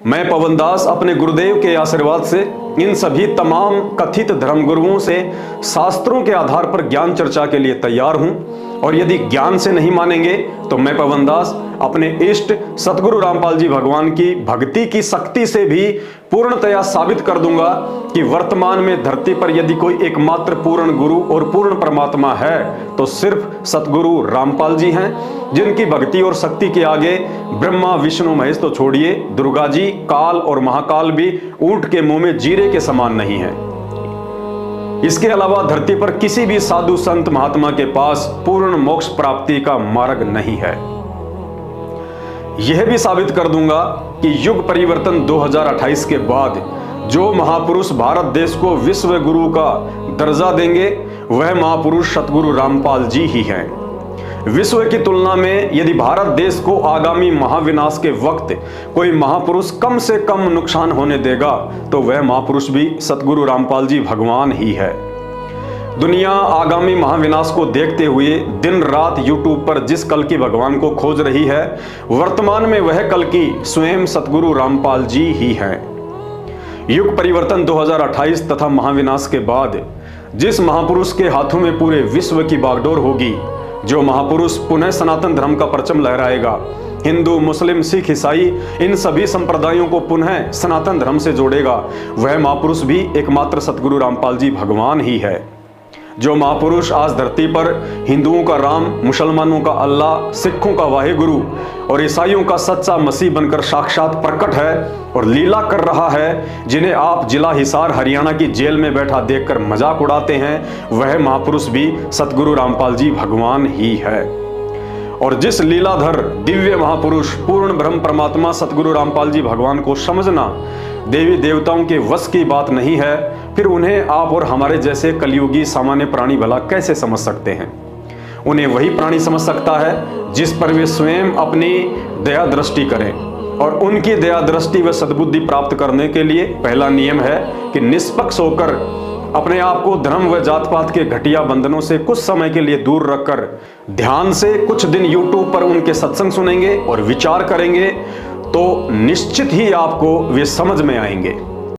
मैं पवन दास अपने गुरुदेव के आशीर्वाद से इन सभी तमाम कथित धर्मगुरुओं से शास्त्रों के आधार पर ज्ञान चर्चा के लिए तैयार हूं, और यदि ज्ञान से नहीं मानेंगे तो मैं पवन दास अपने इष्ट सतगुरु रामपाल जी भगवान की भक्ति की शक्ति से भी पूर्णतया साबित कर दूंगा कि वर्तमान में धरती पर यदि कोई एकमात्र पूर्ण गुरु और पूर्ण परमात्मा है तो सिर्फ सतगुरु रामपाल जी हैं, जिनकी भक्ति और शक्ति के आगे ब्रह्मा विष्णु महेश तो छोड़िए, दुर्गा जी, काल और महाकाल भी ऊंट के मुंह में जीरे के समान नहीं है। इसके अलावा धरती पर किसी भी साधु संत महात्मा के पास पूर्ण मोक्ष प्राप्ति का मार्ग नहीं है। यह भी साबित कर दूंगा कि युग परिवर्तन 2028 के बाद जो महापुरुष भारत देश को विश्व गुरु का दर्जा देंगे वह महापुरुष सतगुरु रामपाल जी ही हैं। विश्व की तुलना में यदि भारत देश को आगामी महाविनाश के वक्त कोई महापुरुष कम से कम नुकसान होने देगा तो वह महापुरुष भी सतगुरु रामपाल जी भगवान ही है। दुनिया आगामी महाविनाश को देखते हुए दिन रात यूट्यूब पर जिस कल की भगवान को खोज रही है, वर्तमान में वह कल की स्वयं सतगुरु रामपाल जी ही हैं। युग परिवर्तन 2028 तथा महाविनाश के बाद जिस महापुरुष के हाथों में पूरे विश्व की बागडोर होगी, जो महापुरुष पुनः सनातन धर्म का परचम लहराएगा, हिंदू मुस्लिम सिख ईसाई इन सभी संप्रदायों को पुनः सनातन धर्म से जोड़ेगा, वह महापुरुष भी एकमात्र सतगुरु रामपाल जी भगवान ही है। जो महापुरुष आज धरती पर हिंदुओं का राम, मुसलमानों का अल्लाह, सिखों का वाहेगुरु और ईसाइयों का सच्चा मसीह बनकर साक्षात प्रकट है और लीला कर रहा है, जिन्हें आप जिला हिसार हरियाणा की जेल में बैठा देखकर मजाक उड़ाते हैं, वह महापुरुष भी सतगुरु रामपाल जी भगवान ही है। और जिस लीलाधर दिव्य महापुरुष पूर्ण ब्रह्म परमात्मा सतगुरु रामपाल जी भगवान को समझना देवी देवताओं के वश की बात नहीं है, फिर उन्हें आप और हमारे जैसे कलयुगी सामान्य प्राणी भला कैसे समझ सकते हैं। उन्हें वही प्राणी समझ सकता है जिस पर वे स्वयं अपनी दया दृष्टि करें, और उनकी दया दृष्टि व सद्बुद्धि प्राप्त करने के लिए पहला नियम है कि निष्पक्ष होकर अपने आप को धर्म व जात पात के घटिया बंधनों से कुछ समय के लिए दूर रखकर ध्यान से कुछ दिन यूट्यूब पर उनके सत्संग सुनेंगे और विचार करेंगे तो निश्चित ही आपको वे समझ में आएंगे।